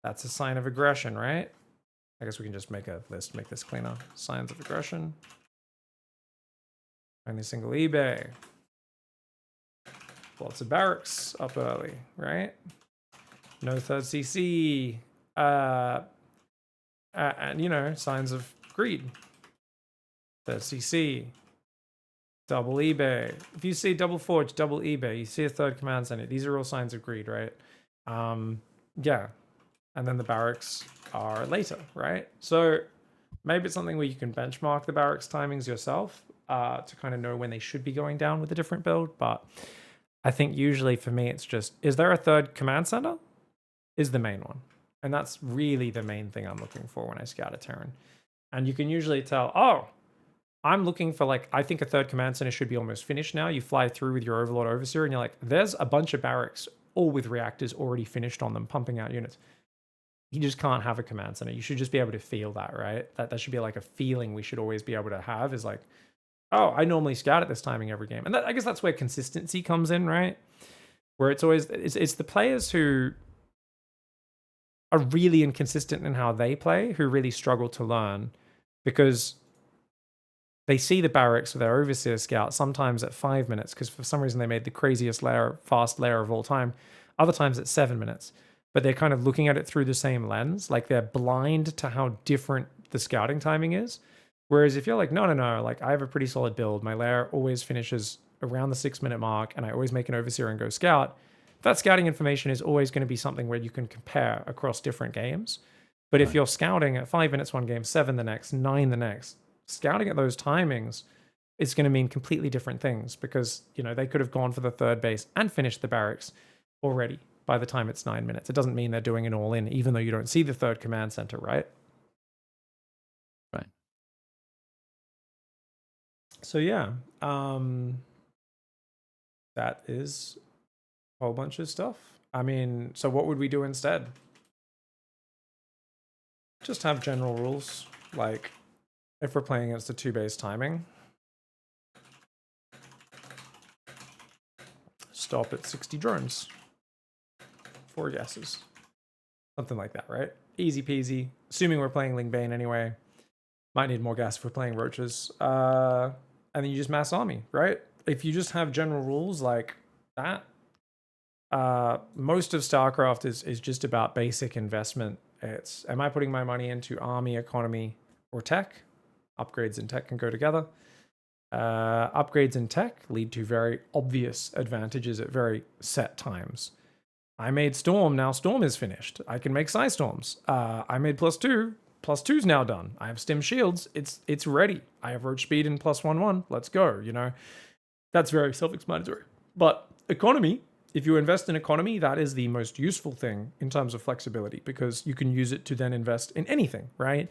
That's a sign of aggression, right? I guess we can just make a list, make this cleaner. Signs of aggression. Only single eBay. Lots of barracks up early, right? No third CC. And, you know, signs of greed. Third CC. Double eBay. If you see double forge, double eBay, you see a third command center. These are all signs of greed, right? Yeah. And then the barracks are later, right? So maybe it's something where you can benchmark the barracks timings yourself to kind of know when they should be going down with a different build. But I think usually for me, it's just, is there a third command center? Is the main one. And that's really the main thing I'm looking for when I scout a Terran. And you can usually tell, oh, I'm looking for, like, I think a third command center should be almost finished now. You fly through with your Overlord Overseer and you're like, there's a bunch of barracks, all with reactors already finished on them, pumping out units. You just can't have a command center. You should just be able to feel that, right? That should be like a feeling we should always be able to have, is like, oh, I normally scout at this timing every game. And I guess that's where consistency comes in, right? Where it's always, it's the players who are really inconsistent in how they play who really struggle to learn, because they see the barracks with their Overseer scout sometimes at 5 minutes, because for some reason they made the craziest fast layer of all time. Other times at 7 minutes. But they're kind of looking at it through the same lens. Like, they're blind to how different the scouting timing is. Whereas if you're like, no, like, I have a pretty solid build. My layer always finishes around the 6 minute mark, and I always make an Overseer and go scout. That scouting information is always going to be something where you can compare across different games. But if you're scouting at 5 minutes one game, 7 the next, 9 the next, scouting at those timings is going to mean completely different things because, they could have gone for the third base and finished the barracks already by the time it's 9 minutes. It doesn't mean they're doing an all in, even though you don't see the third command center, right? Right. So yeah, that is a whole bunch of stuff. I mean, so what would we do instead? Just have general rules, like if we're playing against a 2-base timing, stop at 60 drones. 4 guesses. Something like that, right? Easy peasy. Assuming we're playing Lingbane anyway. Might need more gas if we're playing roaches. And then you just mass army, right? If you just have general rules like that, most of StarCraft is just about basic investment. It's, am I putting my money into army, economy, or tech? Upgrades in tech can go together. Upgrades in tech lead to very obvious advantages at very set times. I made Storm, now Storm is finished. I can make Psy Storms. I made +2, +2's now done. I have Stim Shields, it's ready. I have Roach Speed and +1/1, let's go, That's very self-explanatory. But economy, if you invest in economy, that is the most useful thing in terms of flexibility because you can use it to then invest in anything, right?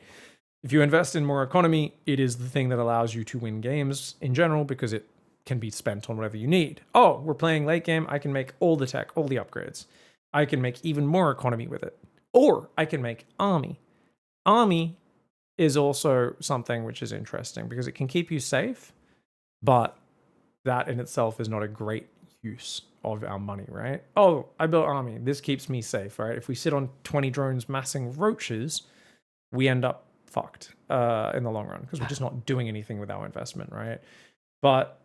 If you invest in more economy, it is the thing that allows you to win games in general because it can be spent on whatever you need. Oh, we're playing late game. I can make all the tech, all the upgrades. I can make even more economy with it. Or I can make army. Army is also something which is interesting because it can keep you safe, but that in itself is not a great use of our money, right? Oh, I built army. This keeps me safe, right? If we sit on 20 drones massing roaches, we end up fucked in the long run because we're just not doing anything with our investment, right? But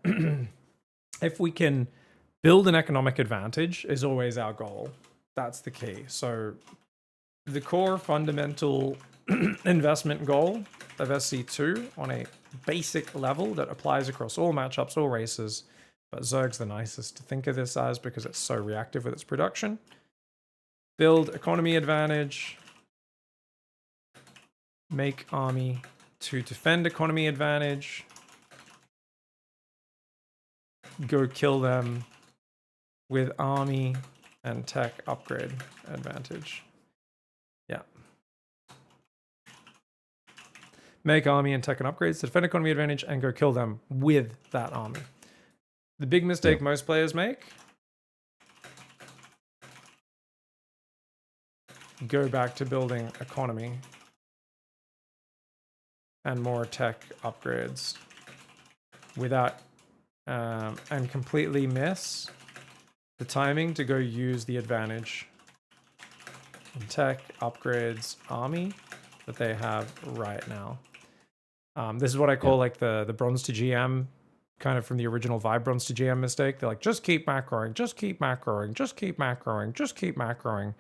if we can build an economic advantage is always our goal. That's the key. So the core fundamental investment goal of SC2 on a basic level that applies across all matchups, all races, but Zerg's the nicest to think of this as because it's so reactive with its production. Build economy advantage. Make army to defend economy advantage. Go kill them with army and tech upgrade advantage. Yeah. Make army and tech and upgrades to defend economy advantage and go kill them with that army. The big mistake most players make, go back to building economy and more tech upgrades without and completely miss the timing to go use the advantage in tech upgrades army that they have right now. This is what I call like the bronze to GM, kind of from the original Vibe bronze to GM mistake. They're like, just keep macroing, just keep macroing, just keep macroing, just keep macroing.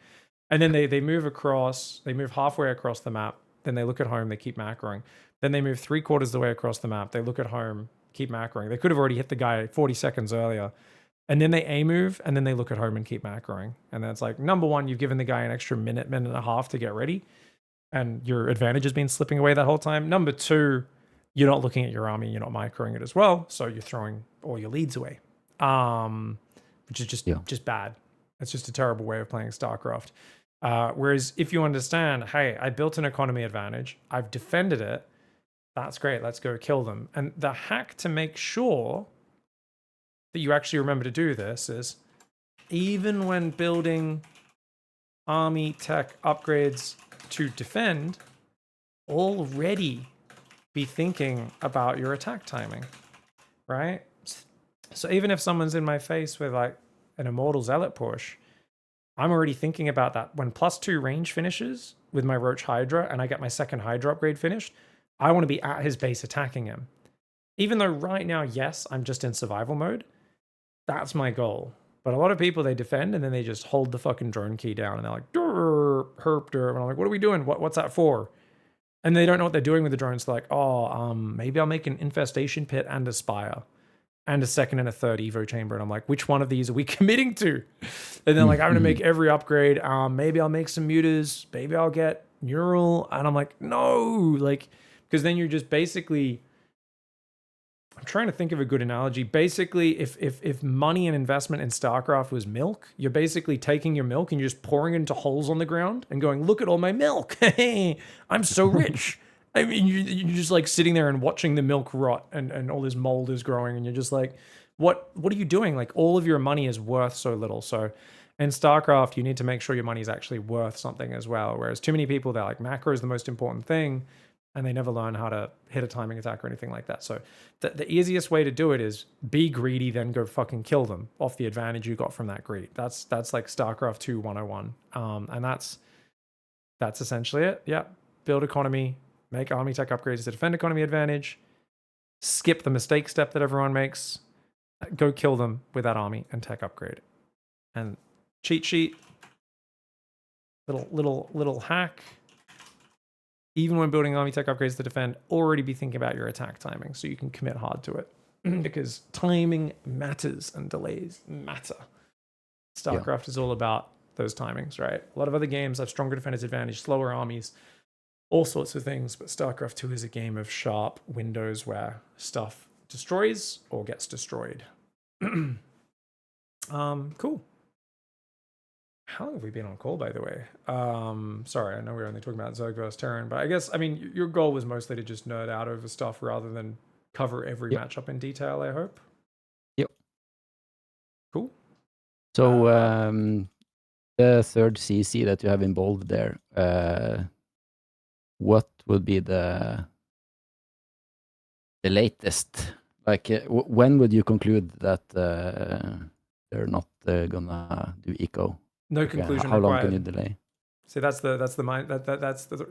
And then they move across, they move halfway across the map. Then they look at home, they keep macroing. Then they move 3/4 of the way across the map. They look at home, keep macroing. They could have already hit the guy 40 seconds earlier. And then they A move, and then they look at home and keep macroing. And then it's like, number one, you've given the guy an extra minute and a half to get ready. And your advantage has been slipping away that whole time. Number two, you're not looking at your army, you're not microing it as well. So you're throwing all your leads away. Which is just bad. It's just a terrible way of playing StarCraft. Whereas if you understand, hey, I built an economy advantage, I've defended it, that's great, let's go kill them. And the hack to make sure that you actually remember to do this is, even when building army tech upgrades to defend, already be thinking about your attack timing, right? So even if someone's in my face with like an Immortal Zealot push, I'm already thinking about that. When +2 range finishes with my Roach Hydra and I get my second Hydra upgrade finished, I want to be at his base attacking him. Even though right now, yes, I'm just in survival mode, that's my goal. But a lot of people, they defend and then they just hold the fucking drone key down and they're like, herp, derp. And I'm like, what are we doing? What's that for? And they don't know what they're doing with the drones. They're like, oh, maybe I'll make an infestation pit and a spire and a second and a third Evo chamber. And I'm like, which one of these are we committing to? And then like, I'm going to make every upgrade. Maybe I'll make some mutas. Maybe I'll get mural, and I'm like, no, like, because then you're just basically, I'm trying to think of a good analogy. Basically, if money and investment in StarCraft was milk, you're basically taking your milk and you're just pouring it into holes on the ground and going, look at all my milk. Hey, I'm so rich. I mean, you're just like sitting there and watching the milk rot and all this mold is growing, and you're just like, what are you doing? Like, all of your money is worth so little. So in StarCraft, you need to make sure your money is actually worth something as well. Whereas too many people, they're like, macro is the most important thing, and they never learn how to hit a timing attack or anything like that. So the easiest way to do it is be greedy, then go fucking kill them off the advantage you got from that greed. That's like StarCraft 2 101. And that's essentially it. Yeah. Build economy, make army tech upgrades to defend economy advantage, skip the mistake step that everyone makes, go kill them with that army and tech upgrade. And cheat sheet, little hack. Even when building army tech upgrades to defend, already be thinking about your attack timing so you can commit hard to it. Because timing matters and delays matter. StarCraft is all about those timings, right? A lot of other games have stronger defender's advantage, slower armies, all sorts of things, but StarCraft 2 is a game of sharp windows where stuff destroys or gets destroyed. Cool. How long have we been on call, by the way? Sorry, I know we're only talking about Zerg versus Terran, but I guess, I mean, your goal was mostly to just nerd out over stuff rather than cover every matchup in detail, I hope. Yep. Cool. So the third CC that you have involved there, what would be the latest? Like, when would you conclude that they're not gonna do eco? No like, conclusion how required. long can you delay? See, that's the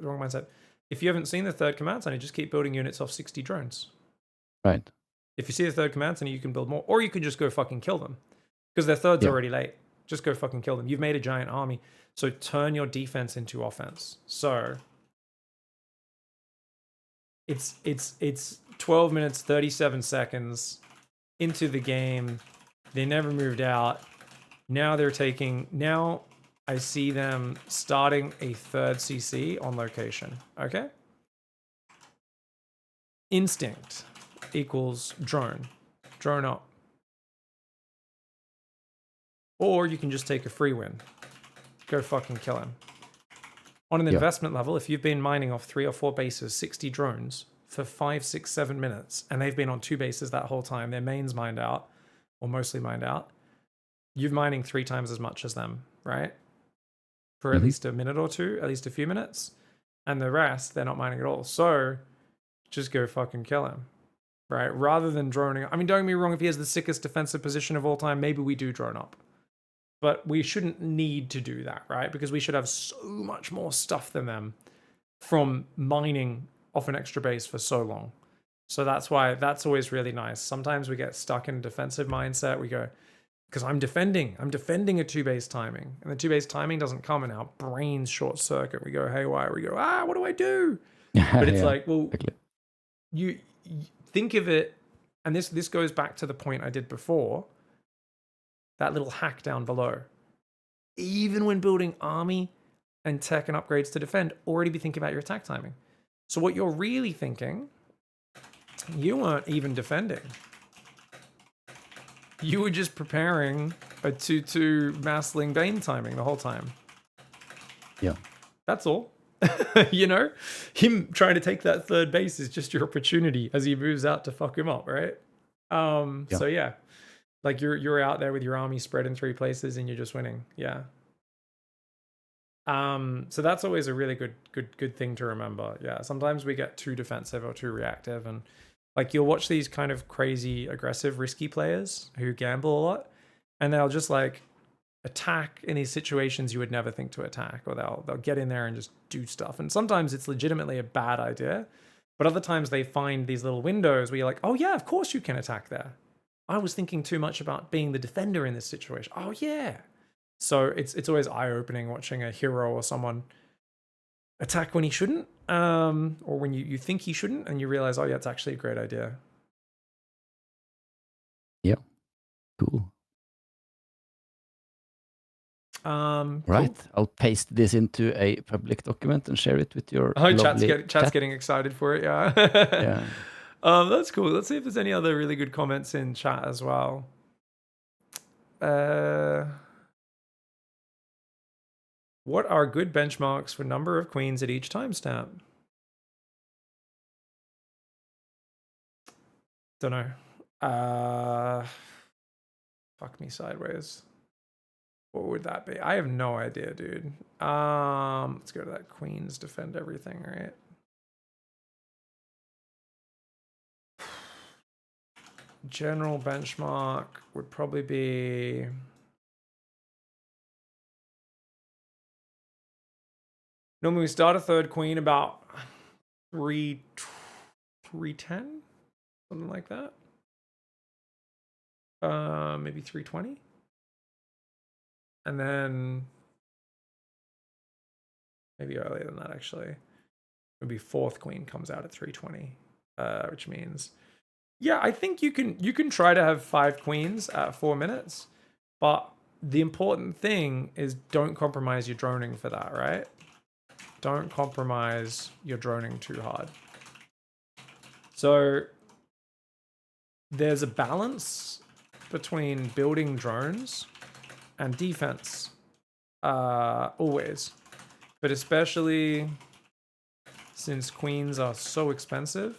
wrong mindset. If you haven't seen the third command center, just keep building units off 60 drones. Right. If you see the third command center, you can build more, or you can just go fucking kill them, because their third's already late. Just go fucking kill them. You've made a giant army, so turn your defense into offense. So it's 12 minutes 37 seconds into the game. They never moved out. Now they're taking. Now I see them starting a third CC on location. Okay. Instinct equals drone. Drone up. Or you can just take a free win. Go fucking kill him. On an investment level, if you've been mining off 3 or 4 bases, 60 drones for 5, 6, 7 minutes, and they've been on 2 bases that whole time, their main's mined out, or mostly mined out, you're mining 3 times as much as them, right? For at least a minute or two, at least a few minutes. And the rest, they're not mining at all. So just go fucking kill him, right? Rather than droning. I mean, don't get me wrong, if he has the sickest defensive position of all time, maybe we do drone up. But we shouldn't need to do that, right? Because we should have so much more stuff than them from mining off an extra base for so long. So that's why that's always really nice. Sometimes we get stuck in a defensive mindset. We go, because I'm defending a 2-base timing. And the 2-base timing doesn't come, and our brains short circuit. We go haywire. We go, what do I do? But it's like, well, you think of it, and this goes back to the point I did before. That little hack down below. Even when building army and tech and upgrades to defend, already be thinking about your attack timing. So what you're really thinking, you weren't even defending. You were just preparing a 2-2 Massling Bane timing the whole time. Yeah. That's all. You know? Him trying to take that third base is just your opportunity as he moves out to fuck him up, right? So yeah. Like you're out there with your army spread in 3 places and you're just winning. Yeah. So that's always a really good thing to remember. Yeah. Sometimes we get too defensive or too reactive, and like you'll watch these kind of crazy, aggressive, risky players who gamble a lot, and they'll just like attack in these situations you would never think to attack, or they'll get in there and just do stuff. And sometimes it's legitimately a bad idea, but other times they find these little windows where you're like, oh yeah, of course you can attack there. I was thinking too much about being the defender in this situation. Oh yeah. So it's always eye-opening watching a hero or someone attack when he shouldn't, or when you think he shouldn't, and you realize, oh yeah, it's actually a great idea. Yeah. Cool. Cool. Right. I'll paste this into a public document and share it with your Oh, lovely chat's getting excited for it. Yeah. Yeah. That's cool. Let's see if there's any other really good comments in chat as well. What are good benchmarks for number of queens at each timestamp? Don't know. Fuck me sideways. What would that be? I have no idea, dude. Let's go to that queens defend everything, right? General benchmark would probably be normally we start a third queen about 310, something like that. Maybe 320. And then maybe earlier than that actually. Maybe fourth queen comes out at 320. Which means yeah, I think you can try to have 5 queens at 4 minutes, but the important thing is don't compromise your droning for that, right? Don't compromise your droning too hard. So there's a balance between building drones and defense, always, but especially since queens are so expensive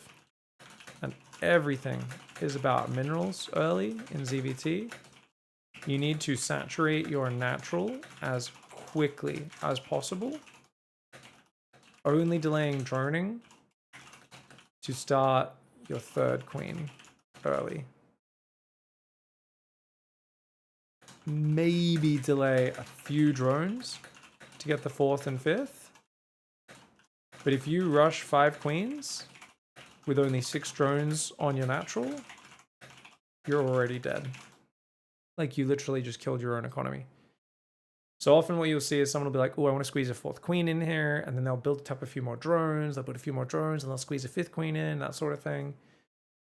and everything is about minerals early in ZVT, you need to saturate your natural as quickly as possible, only delaying droning to start your third queen early. Maybe delay a few drones to get the fourth and fifth. But if you rush 5 queens with only 6 drones on your natural, you're already dead. Like you literally just killed your own economy. So often what you'll see is someone will be like, oh, I want to squeeze a 4th queen in here. And then they'll build up a few more drones. They'll put a few more drones and they'll squeeze a 5th queen in, that sort of thing.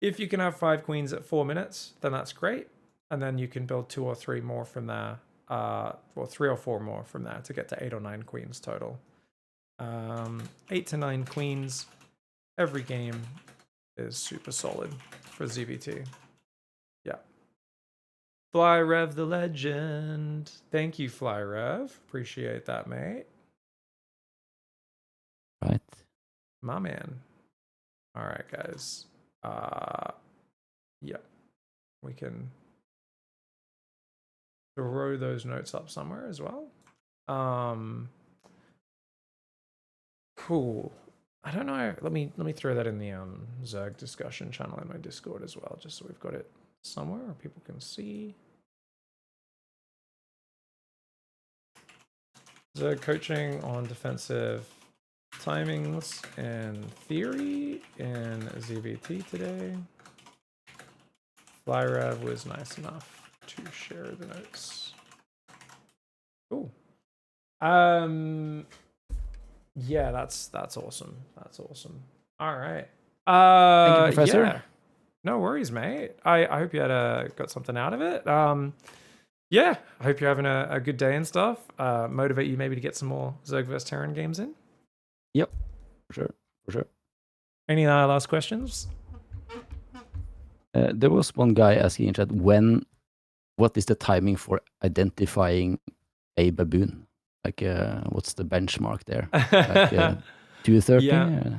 If you can have 5 queens at 4 minutes, then that's great. And then you can build 2 or 3 more from there. Or 3 or 4 more from there to get to 8 or 9 queens total. 8 to 9 queens every game is super solid for ZVT. Yeah. Flyrev the legend. Thank you, Flyrev. Appreciate that, mate. Right. My man. All right, guys. Yeah. We can throw those notes up somewhere as well. Cool. I don't know. Let me throw that in the Zerg discussion channel in my Discord as well, just so we've got it somewhere where people can see. Zerg coaching on defensive timings and theory in ZVT today. Flyrev was nice enough to share the notes. Cool. Yeah, that's awesome. That's awesome. All right. Thank you, Professor. Yeah. No worries, mate. I hope you had got something out of it. Yeah, I hope you're having a good day and stuff. Motivate you maybe to get some more Zerg vs Terran games in. Yep, for sure, for sure. Any last questions? There was one guy asking in chat, what is the timing for identifying a baboon? Like, what's the benchmark there? Like 2:30? Yeah.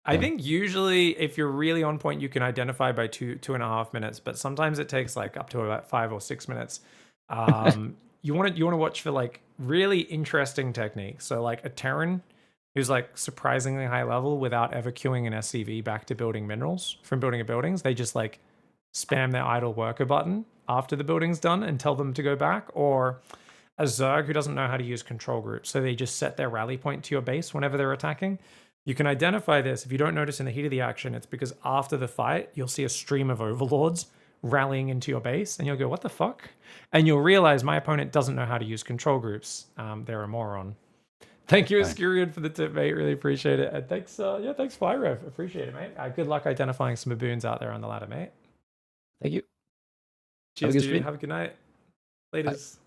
I think usually if you're really on point, you can identify by 2.5 minutes, but sometimes it takes like up to about 5 or 6 minutes. You want to watch for like really interesting techniques. So like a Terran who's like surprisingly high level without ever queuing an SCV back to building minerals from building buildings. They just like spam their idle worker button after the building's done and tell them to go back. Or a Zerg who doesn't know how to use control groups. So they just set their rally point to your base whenever they're attacking. You can identify this. If you don't notice in the heat of the action, it's because after the fight, you'll see a stream of overlords rallying into your base and you'll go, what the fuck? And you'll realize my opponent doesn't know how to use control groups. They're a moron. Thank you, Askurian, for the tip, mate. Really appreciate it. And thanks, thanks, Flyrev. Appreciate it, mate. Good luck identifying some baboons out there on the ladder, mate. Thank you. Cheers, dude. Have a good night. Laters. Bye.